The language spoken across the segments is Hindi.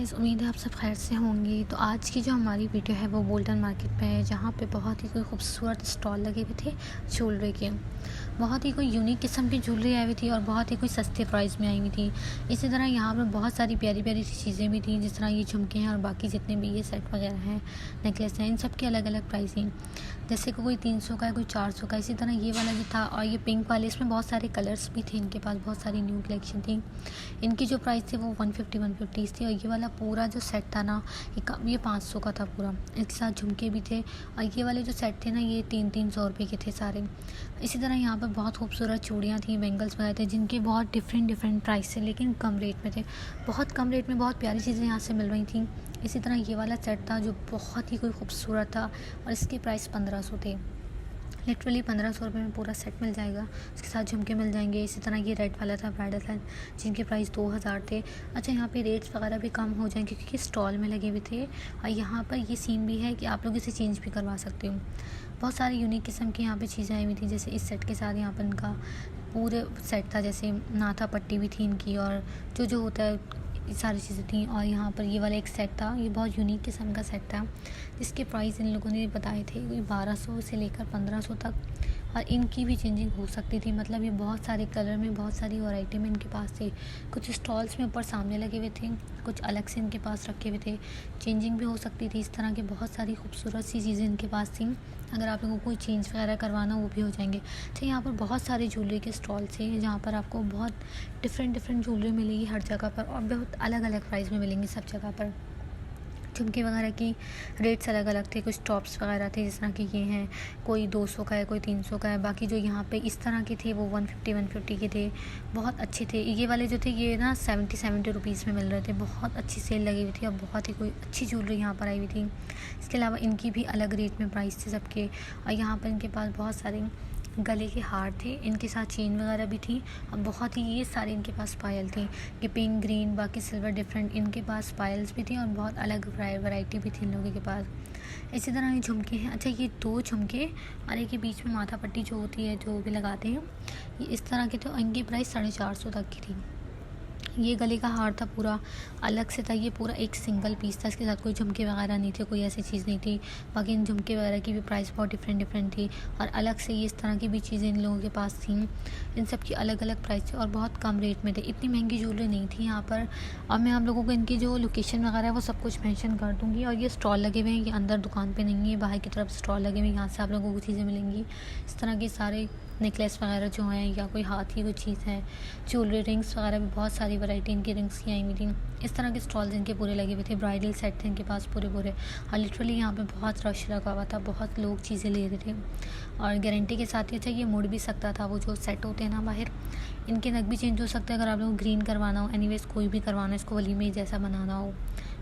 गाइस, उम्मीद है आप सब खैर से होंगे। तो आज की जो हमारी वीडियो है वो बोल्टन मार्केट पे है, जहाँ पे बहुत ही कोई खूबसूरत स्टॉल लगे हुए थे ज्वेलरी के। बहुत ही कोई यूनिक किस्म की ज्वेलरी आई हुई थी और बहुत ही कोई सस्ते प्राइस में आई हुई थी। इसी तरह यहाँ पर बहुत सारी प्यारी प्यारी सी चीज़ें भी थी, जिस तरह ये झुमके हैं और बाकी जितने भी ये सेट वगैरह हैं, नेकलेस हैं, इन सब की अलग अलग प्राइस हैं। जैसे कि कोई 300 का है, कोई 400 का। इसी तरह ये वाला जो था और ये पिंक वाले, इसमें बहुत सारे कलर्स भी थे, इनके पास बहुत सारी न्यू कलेक्शन थी। इनकी जो प्राइस थी वो 150 थी। और ये वाला पूरा जो सेट था ना, ये 500 का था पूरा। इसके साथ झुमके भी थे। और ये वाले जो सेट थे ना, ये 300 रुपये के थे सारे। इसी तरह यहाँ पर बहुत खूबसूरत चूड़ियाँ थी, बैंगल्स वगैरह थे, जिनके बहुत डिफरेंट प्राइस थे, लेकिन कम रेट में थे। बहुत कम रेट में बहुत प्यारी चीज़ें यहाँ से मिल रही थी। इसी तरह ये वाला सेट था जो बहुत ही कोई खूबसूरत था और इसके प्राइस 1500 थे। लिटरली 1500 रुपये में पूरा सेट मिल जाएगा। उसके साथ झुमके मिल जाएंगे। इसी तरह ये रेड वाला था ब्राइडल सेट, जिनके प्राइस 2000 थे। अच्छा, यहाँ पे रेट्स वगैरह भी कम हो जाएंगे क्योंकि स्टॉल में लगे हुए थे। और यहाँ पर ये सीन भी है कि आप लोग इसे चेंज भी करवा सकते हो। बहुत सारी यूनिक किस्म की यहाँ पे चीज़ें आई हुई थी। जैसे इस सेट के साथ यहाँ पर इनका पूरे सेट था, जैसे नाथा पट्टी भी थी इनकी, और जो होता है ये सारी चीज़ें थी। और यहाँ पर ये वाला एक सेट था, ये बहुत यूनिक किस्म का सेट था, जिसके प्राइस इन लोगों ने बताए थे कोई 1200 से लेकर 1500 तक। और इनकी भी चेंजिंग हो सकती थी, मतलब ये बहुत सारे कलर में, बहुत सारी वैरायटी में इनके पास थे। कुछ स्टॉल्स में ऊपर सामने लगे हुए थे, कुछ अलग से इनके पास रखे हुए थे। चेंजिंग भी हो सकती थी। इस तरह की बहुत सारी खूबसूरत सी चीज़ें इनके पास थी। अगर आप लोगों को कोई चेंज वगैरह करवाना, वो भी हो जाएंगे। तो यहाँ पर बहुत सारे ज्वेलरी के स्टॉल्स हैं, जहाँ पर आपको बहुत डिफरेंट ज्वेलरी मिलेगी हर जगह पर, और बहुत अलग अलग प्राइस में मिलेंगी सब जगह पर। झुमके वगैरह की रेट्स अलग अलग थे। कुछ टॉप्स वगैरह थे, जिस तरह के ये हैं, कोई 200 का है, कोई 300 का है। बाकी जो यहाँ पे इस तरह के थे वो 150 के थे, बहुत अच्छे थे। ये वाले जो थे ये ना 70 रुपीज़ में मिल रहे थे। बहुत अच्छी सेल लगी हुई थी और बहुत ही कोई अच्छी ज्वेलरी यहाँ पर आई हुई थी। इसके अलावा इनकी भी अलग रेट में प्राइस थे सबके। और यहाँ पर इनके पास बहुत सारे गले के हार थे, इनके साथ चेन वगैरह भी थी। और बहुत ही ये सारे इनके पास पायल थी, ये पिंक, ग्रीन, बाकी सिल्वर, डिफरेंट इनके पास पायल्स भी थी। और बहुत अलग वैरायटी भी थी इन लोगों के पास। इसी तरह ये झुमके हैं। अच्छा, ये 2 झुमके और एक के बीच में माथा पट्टी जो होती है, जो भी लगाते हैं, ये इस तरह के थे। और इनकी प्राइस 450 तक की थी। ये गले का हार था, पूरा अलग से था। ये पूरा एक सिंगल पीस था, इसके साथ कोई झुमके वगैरह नहीं थे, कोई ऐसी चीज़ नहीं थी। बाकी इन झुमके वगैरह की भी प्राइस बहुत डिफरेंट थी। और अलग से ये इस तरह की भी चीज़ें इन लोगों के पास थी। इन सब की अलग अलग प्राइस थी और बहुत कम रेट में थे। इतनी महंगी ज्वेलरी नहीं थी यहाँ पर। और मैं आप लोगों को इनकी जो लोकेशन वगैरह है वो सब कुछ मेंशन कर दूँगी। और ये स्टॉल लगे हुए हैं, ये अंदर दुकान पे नहीं है, बाहर की तरफ स्टॉल लगे हुए हैं, यहाँ से आप लोगों को चीज़ें मिलेंगी। इस तरह के सारे नेकलेस वगैरह जो हैं, या कोई हाथ की कोई चीज़ है, ज्वेलरी, रिंग्स वगैरह भी बहुत सारी वैरायटी इनकी रिंग्स की आई हुई थी। इस तरह के स्टॉल्स इनके पूरे लगे हुए थे। ब्राइडल सेट थे इनके पास पूरे। और लिटरली यहाँ पे बहुत रश लगा हुआ था, बहुत लोग चीज़ें ले रहे थे। और गारंटी के साथ ही अच्छा, ये मुड़ भी सकता था। वो जो सेट होते हैं ना बाहर, इनके नग भी चेंज हो सकते हैं। अगर आप लोगों को ग्रीन करवाना हो, एनीवेज कोई भी करवाना हो, इसको वलीमे जैसा बनाना हो,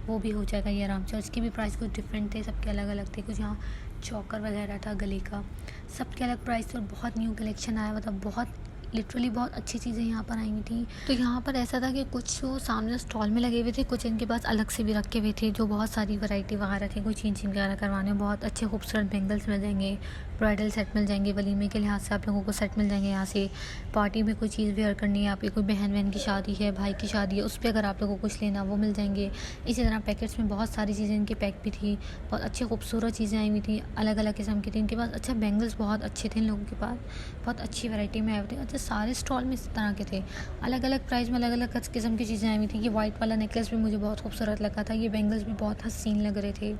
वो भी हो जाएगा ये आराम से। और इसके भी प्राइस कुछ डिफरेंट थे, सबके अलग अलग थे। कुछ यहाँ चौकर वगैरह था गले का, सबके अलग प्राइस थे। और बहुत न्यू कलेक्शन आया हुआ था, बहुत लिटरली बहुत अच्छी चीज़ें यहाँ पर आई हुई थी। तो यहाँ पर ऐसा था कि कुछ जो सामने स्टॉल में लगे हुए थे, कुछ इनके पास अलग से भी रखे हुए थे, जो बहुत सारी वैरायटी वगैरह थी। कोई चेंजिंग वगैरह करवाने, बहुत अच्छे खूबसूरत बैंगल्स मिल जाएंगे, ब्राइडल सेट मिल जाएंगे, वलीमे के लिहाज से आप लोगों को सेट मिल जाएंगे। यहाँ से पार्टी में कोई चीज़ वेयर करनी है, आपकी कोई बहन की शादी है, भाई की शादी है, उस पर अगर आप लोगों को कुछ लेना वो मिल जाएंगे। इसी तरह पैकेट्स में बहुत सारी चीज़ें इनके पैक भी थी। बहुत अच्छी खूबसूरत चीज़ें आई हुई थी, अलग अलग किस्म की थी इनके पास। अच्छा, बैंगल्स बहुत अच्छे थे इन लोगों के पास, बहुत अच्छी वैरायटी में आए हुए थे। अच्छा, सारे स्टॉल में इस तरह के थे, अलग अलग प्राइस में अलग अलग किस्म की चीज़ें आई हुई थी। ये वाइट वाला नेकलेस भी मुझे बहुत खूबसूरत लगा था। ये बैंगल्स भी बहुत हसीन लग रहे थे।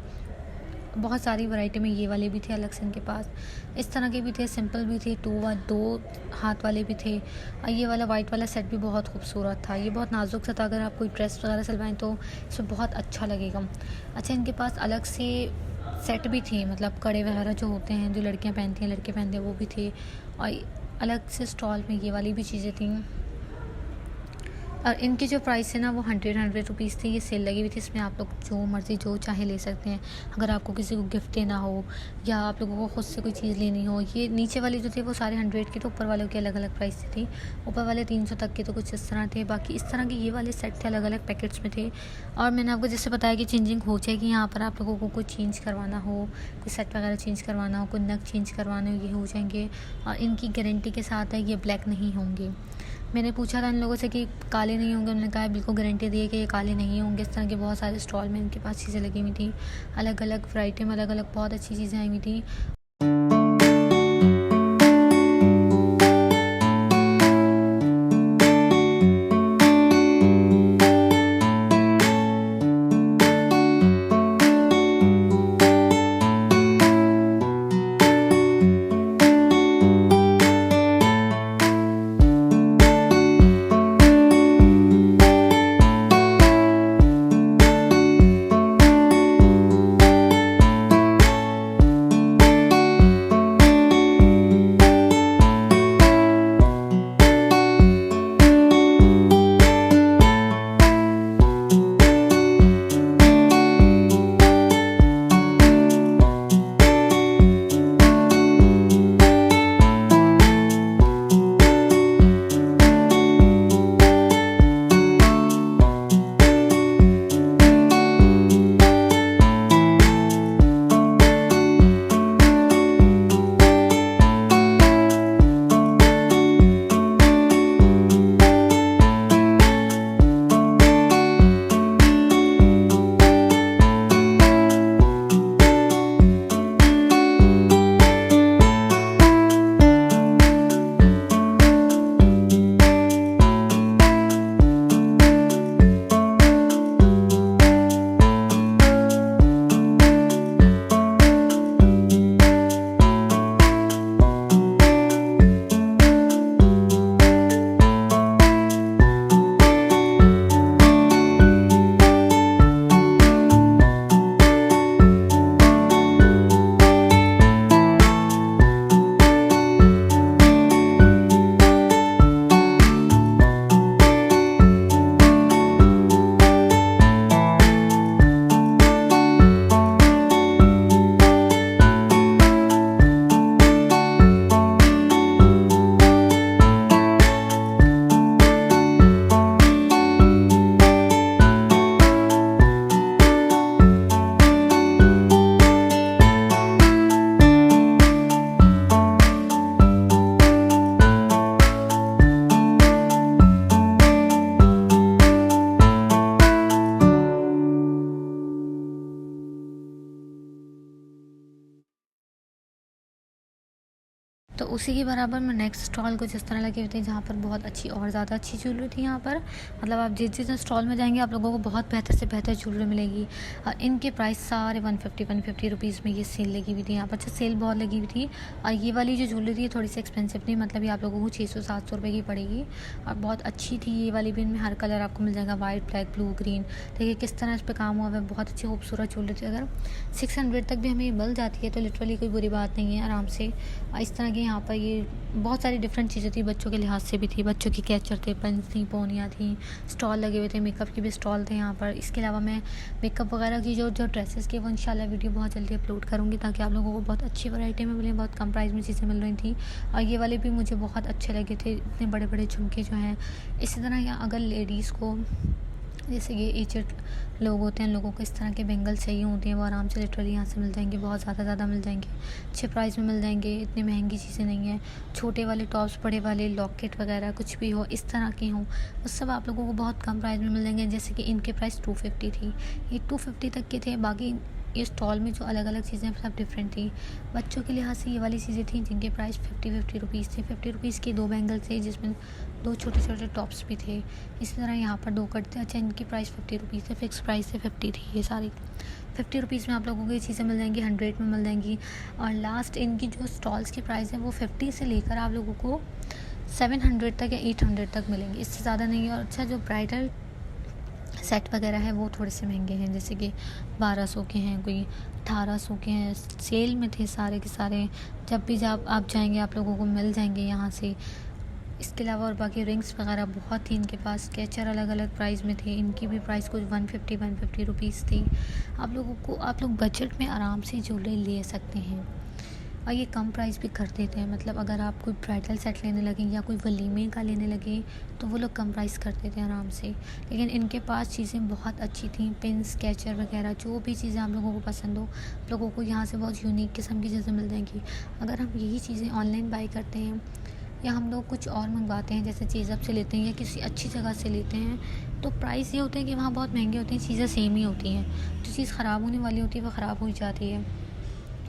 बहुत सारी वैरायटी में ये वाले भी थे अलग से इनके पास। इस तरह के भी थे, सिंपल भी थे, 2 हाथ वाले भी थे। और ये वाला वाइट वाला सेट भी बहुत खूबसूरत था। ये बहुत नाजुक सा था, अगर आप कोई ड्रेस वगैरह सिलवाएं तो इसमें बहुत अच्छा लगेगा। अच्छा, इनके पास अलग से सेट भी थे, मतलब कड़े वगैरह जो होते हैं, जो लड़कियां पहनती हैं, लड़के पहनते हैं, वो भी थे। और अलग से स्टॉल में ये वाली भी चीज़ें थी। और इनकी जो प्राइस है ना, वो 100 रुपीज़ थी। ये सेल लगी हुई थी, इसमें आप लोग जो मर्ज़ी जो चाहे ले सकते हैं। अगर आपको किसी को गिफ्ट देना हो, या आप लोगों को खुद से कोई चीज़ लेनी हो। ये नीचे वाले जो थे वो सारे 100 के थे, ऊपर वालों की अलग अलग प्राइस थी। ऊपर वाले 300 तक के तो कुछ इस तरह थे। बाकी इस तरह के ये वाले सेट थे, अलग अलग पैकेट्स में थे। और मैंने आपको जैसे बताया कि चेंजिंग हो जाएगी यहाँ पर। आप लोगों को कोई चेंज करवाना हो, कोई सेट वगैरह चेंज करवाना हो, कोई नग चेंज करवाना हो, ये हो जाएंगे। और इनकी गारंटी के साथ है, ये ब्लैक नहीं होंगे। मैंने पूछा था इन लोगों से कि काले नहीं होंगे, उन्होंने कहा बिल्कुल गारंटी दी है कि ये काले नहीं होंगे। इस तरह के बहुत सारे स्टॉल में इनके पास चीज़ें लगी हुई थी, अलग अलग वैरायटी में अलग अलग बहुत अच्छी चीज़ें आई हुई थी। तो उसी के बराबर में नेक्स्ट स्टॉल कुछ इस तरह लगे हुए थे जहाँ पर बहुत अच्छी और ज़्यादा अच्छी ज्वेलरी थी। यहाँ पर मतलब आप जिस जिस स्टॉल में जाएंगे आप लोगों को बहुत बेहतर से बेहतर ज्वेलरी मिलेगी। और इनके प्राइस सारे 150 रुपीज़ में ये सेल लगी हुई थी। यहाँ पर अच्छा सेल बहुत लगी हुई थी। और ये वाली जो ज्वेलरी थी थोड़ी सी एक्सपेंसिव थी, मतलब ये आप लोगों को 600-700 रुपये की पड़ेगी और बहुत अच्छी थी ये वाली भी। इनमें हर कलर आपको मिल जाएगा, वाइट, ब्लैक, ब्लू, ग्रीन। देखिए किस तरह इस पर काम हुआ है, बहुत अच्छी खूबसूरत ज्वेलरी थी। अगर 600 तक भी हमें ये मिल जाती है तो लिटरली कोई बुरी बात नहीं है, आराम से। इस तरह की यहाँ पर ये बहुत सारी डिफरेंट चीज़ें थी, बच्चों के लिहाज से भी थी। बच्चों की कैचर थे, पेन्स थी, पोनियाँ थी, स्टॉल लगे हुए थे, मेकअप के भी स्टॉल थे यहाँ पर। इसके अलावा मैं मेकअप वगैरह की जो ड्रेसेस की वो इंशाल्लाह वीडियो बहुत जल्दी अपलोड करूँगी ताकि आप लोगों को बहुत अच्छी वैरायटी में मिले, बहुत कम प्राइस में चीज़ें मिल रही थी। और ये वाले भी मुझे बहुत अच्छे लगे थे, इतने बड़े बड़े झुमके जो हैं। इसी तरह यहाँ अगर लेडीज़ को जैसे ये एजेड लोग होते हैं, लोगों को इस तरह के बेंगल चाहिए होते हैं, वो आराम से लिटरली यहाँ से मिल जाएंगे, बहुत ज़्यादा मिल जाएंगे, अच्छे प्राइस में मिल जाएंगे। इतनी महंगी चीज़ें नहीं है। छोटे वाले टॉप्स, बड़े वाले लॉकेट वगैरह कुछ भी हो इस तरह के हों, वो सब आप लोगों को बहुत कम प्राइस में मिल जाएंगे। जैसे कि इनके प्राइस 250 थी, ये 250 तक के थे। बाकी ये स्टॉल में जो अलग अलग चीज़ें सब डिफरेंट थी। बच्चों के लिहाज से ये वाली चीज़ें थी जिनके प्राइस 50 रुपीज़ थे। 50 रुपीज़ के 2 बैंगल थे जिसमें 2 छोटे छोटे टॉप्स भी थे। इसी तरह यहाँ पर 2 कट थे। अच्छा, इनकी प्राइस 50 रुपीज़ थे, फिक्स प्राइस से 50 थी ये सारी। 50 रुपीज़ में आप लोगों को ये चीज़ें मिल जाएंगी, 100 में मिल जाएंगी। और लास्ट इनकी जो स्टॉल्स की प्राइस है वो 50 से लेकर आप लोगों को 700 तक या 800 तक मिलेंगे, इससे ज़्यादा नहीं है। और अच्छा, जो ब्राइडल सेट वगैरह है वो थोड़े से महंगे हैं, जैसे कि 1200 के हैं, कोई 1800 के हैं। सेल में थे सारे के सारे। जब आप जाएंगे आप लोगों को मिल जाएंगे यहाँ से। इसके अलावा और बाकी रिंग्स वगैरह बहुत थी इनके पास। कैचर अलग अलग प्राइस में थे, इनकी भी प्राइस कुछ 150 रुपीज़ थी। आप लोग बजट में आराम से ज्वेलरी ले सकते हैं और ये कम प्राइस भी कर देते हैं। मतलब अगर आप कोई ब्राइडल सेट लेने लगे या कोई वलीमे का लेने लगे तो वो लोग कम प्राइस कर देते हैं आराम से। लेकिन इनके पास चीज़ें बहुत अच्छी थी, पिन, कैचर वगैरह जो भी चीज़ें आप लोगों को पसंद हो, आप लोगों को यहाँ से बहुत यूनिक किस्म की चीज़ें मिल जाएंगी। अगर हम यही चीज़ें ऑनलाइन बाई करते हैं या हम लोग कुछ और मंगवाते हैं, जैसे चीज़ से लेते हैं या किसी अच्छी जगह से लेते हैं, तो प्राइस ये होता है कि वहाँ बहुत महंगे होते हैं, चीज़ें सेम ही होती हैं। जो चीज़ ख़राब होने वाली होती है वो ख़राब हो ही जाती है।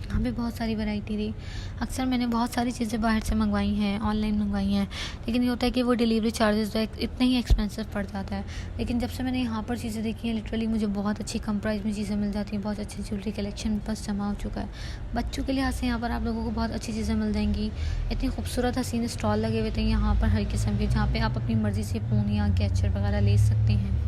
यहाँ पे बहुत सारी वैरायटी थी। अक्सर मैंने बहुत सारी चीज़ें बाहर से मंगवाई हैं, ऑनलाइन मंगवाई हैं, लेकिन ये होता है कि वो डिलीवरी चार्जेस इतने ही एक्सपेंसिव पड़ जाता है। लेकिन जब से मैंने यहाँ पर चीज़ें देखी हैं, लिटरली मुझे बहुत अच्छी कम प्राइस में चीज़ें मिल जाती हैं। बहुत अच्छी ज्वेलरी कलेक्शन बस जमा हो चुका है। बच्चों के लिहाज से यहाँ पर आप लोगों को बहुत अच्छी चीज़ें मिल जाएंगी। इतनी खूबसूरत हसीन स्टॉल लगे हुए थे यहाँ पर हर किस्म के, जहाँ पर आप अपनी मर्ज़ी से पूनियाँ, कैचर वगैरह ले सकते हैं।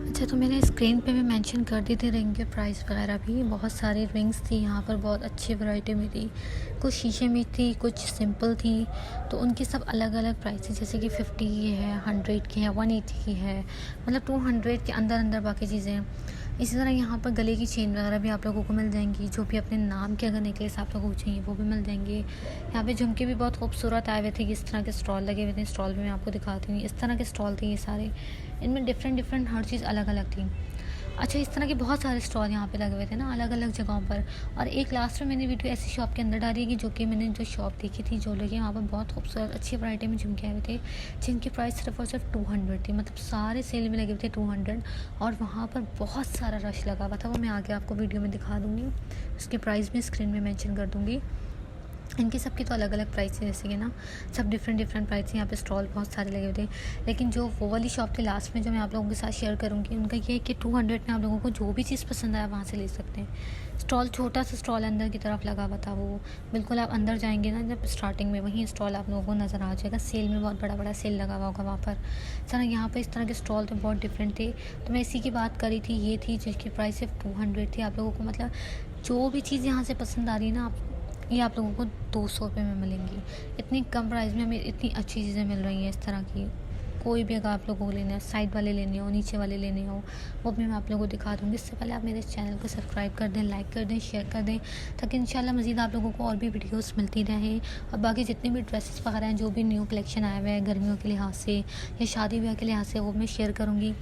अच्छा, तो मैंने स्क्रीन पे भी मेंशन कर दी थी रिंग के प्राइस वगैरह भी। बहुत सारे रिंग्स थी यहाँ पर, बहुत अच्छी वैरायटी में थी। कुछ शीशे में थी, कुछ सिंपल थी, तो उनकी सब अलग अलग प्राइस है। जैसे कि 50 की है, 100 की है, 180 की है, मतलब 200 के अंदर अंदर बाकी चीज़ें हैं। इसी तरह यहाँ पर गले की चेन वगैरह भी आप लोगों को मिल जाएंगी। जो भी अपने नाम के अगर नेकलेस आप लोगों को चाहिए वो भी मिल जाएंगे। यहाँ पे झुमके भी बहुत खूबसूरत आए हुए थे। इस तरह के स्टॉल लगे हुए थे, स्टॉल भी मैं आपको दिखाती हूँ। इस तरह के स्टॉल थे ये सारे, इनमें डिफरेंट हर चीज़ अलग अलग थी। अच्छा, इस तरह के बहुत सारे स्टॉल यहाँ पे लगे हुए थे ना, अलग अलग जगहों पर। और एक लास्ट में मैंने वीडियो ऐसी शॉप के अंदर डाली है कि जो कि मैंने जो शॉप देखी थी, जो लगी वहाँ पर बहुत खूबसूरत अच्छी वैरायटी में झुमके आए हुए थे, जिनकी प्राइस सिर्फ और सिर्फ 200 थी। मतलब सारे सेल में लगे हुए थे 200, और वहाँ पर बहुत सारा रश लगा हुआ था। वो मैं आगे आपको वीडियो में दिखा दूँगी, उसकी प्राइस भी स्क्रीन में मेंशन कर दूँगी। इनकी सबकी तो अलग अलग प्राइस है, जैसे कि ना सब डिफरेंट प्राइस है। यहाँ पे स्टॉल बहुत सारे लगे हुए थे, लेकिन जो वो वाली शॉप थी लास्ट में जो मैं आप लोगों के साथ शेयर करूँगी, उनका ये है कि 200 में आप लोगों को जो भी चीज़ पसंद आया वहाँ से ले सकते हैं। स्टॉल छोटा सा स्टॉल अंदर की तरफ लगा हुआ था, वो बिल्कुल आप अंदर जाएंगे ना जब स्टार्टिंग में, वहीं स्टॉल आप लोगों को नज़र आ जाएगा। सेल में बहुत बड़ा सेल लगा हुआ होगा वहाँ पर। सर यहाँ पर इस तरह के स्टॉल तो बहुत डिफरेंट थे, तो मैं इसी की बात करी थी। ये थी जिसकी प्राइस सिर्फ 200 थी। आप लोगों को मतलब जो भी चीज़ यहाँ से पसंद आ रही है ना, ये आप लोगों को 200 रुपये में मिलेंगी। इतनी कम प्राइस में हमें इतनी अच्छी चीज़ें मिल रही हैं। इस तरह की कोई भी अगर आप लोगों को लेना है, साइड वाले लेने हो, नीचे वाले लेने हो, वो भी मैं आप लोगों को दिखा दूँगी। इससे पहले आप मेरे चैनल को सब्सक्राइब कर दें, लाइक कर दें, शेयर कर दें, ताकि इंशाल्लाह मज़ीद आप लोगों को और भी वीडियोस मिलती रहे। और बाकी जितने भी ड्रेसेस वगैरह हैं, जो भी न्यू कलेक्शन आया हुआ है गर्मियों के लिहाज से या शादी ब्याह के लिहाज से, वो मैं शेयर करूँगी।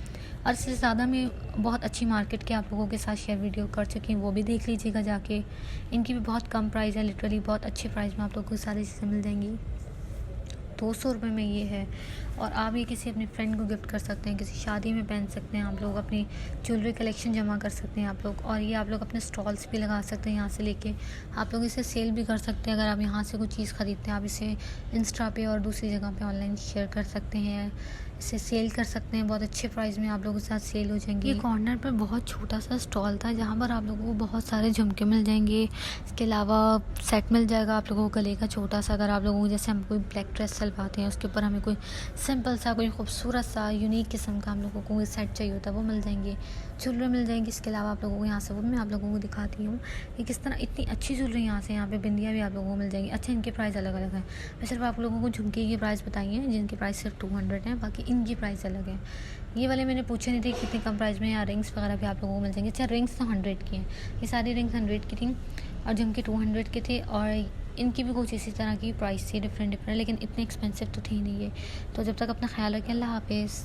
और इससे ज़्यादा मैं बहुत अच्छी मार्केट के आप लोगों के साथ शेयर वीडियो कर चुकी हूँ, वो भी देख लीजिएगा जाके। इनकी भी बहुत कम प्राइस है, लिटरली बहुत अच्छे प्राइस में आप लोगों को सारी चीज़ें मिल जाएंगी। 200 रुपये में ये है। और आप ये किसी अपने फ्रेंड को गिफ्ट कर सकते हैं, किसी शादी में पहन सकते हैं आप लोग, अपनी ज्वेलरी कलेक्शन जमा कर सकते हैं आप लोग। और ये आप लोग अपने स्टॉल्स भी लगा सकते हैं यहाँ से लेके। आप लोग इसे सेल भी कर सकते हैं। अगर आप यहाँ से कोई चीज़ ख़रीदते हैं, आप इसे इंस्टा पे और दूसरी जगह पे ऑनलाइन शेयर कर सकते हैं, इसे सेल कर सकते हैं। बहुत अच्छे प्राइस में आप लोगों के साथ सेल हो जाएंगे। ये कॉर्नर पर बहुत छोटा सा स्टॉल था जहाँ पर आप लोगों को बहुत सारे झुमके मिल जाएंगे। इसके अलावा सेट मिल जाएगा आप लोगों को गले का छोटा सा। अगर आप लोगों को जैसे हम कोई ब्लैक ड्रेस सिलवाते हैं, उसके ऊपर हमें कोई सिंपल सा कोई खूबसूरत सा यूनिक किस्म का हम लोगों को कोई सेट चाहिए होता है, वो मिल जाएंगे। ज्वेलरी मिल जाएंगी। इसके अलावा आप लोगों को यहाँ से वो मैं आप लोगों को दिखाती हूँ कि किस तरह इतनी अच्छी ज्वेलरी यहाँ से, यहाँ पे बिंदियाँ भी आप लोगों को मिल जाएंगी। अच्छा, इनके प्राइस अलग अलग हैं। मैं सिर्फ आप लोगों को झुमके की प्राइस बताई है जिनकी प्राइस सिर्फ 200 है, बाकी इनकी प्राइस अलग है। ये वाले मैंने पूछे नहीं थे कितने कम प्राइस में। यहाँ रिंग्स वगैरह भी आप लोगों को मिल जाएंगे। अच्छा, रिंग्स तो 100 की हैं, ये सारी रिंग्स 100 की थी और झुमके 200 के थे। और इनकी भी कुछ इसी तरह की प्राइस थी, डिफरेंट, लेकिन इतने एक्सपेंसिव तो थी नहीं ये। तो जब तक अपना ख्याल रखें, अल्लाह हाफिज़।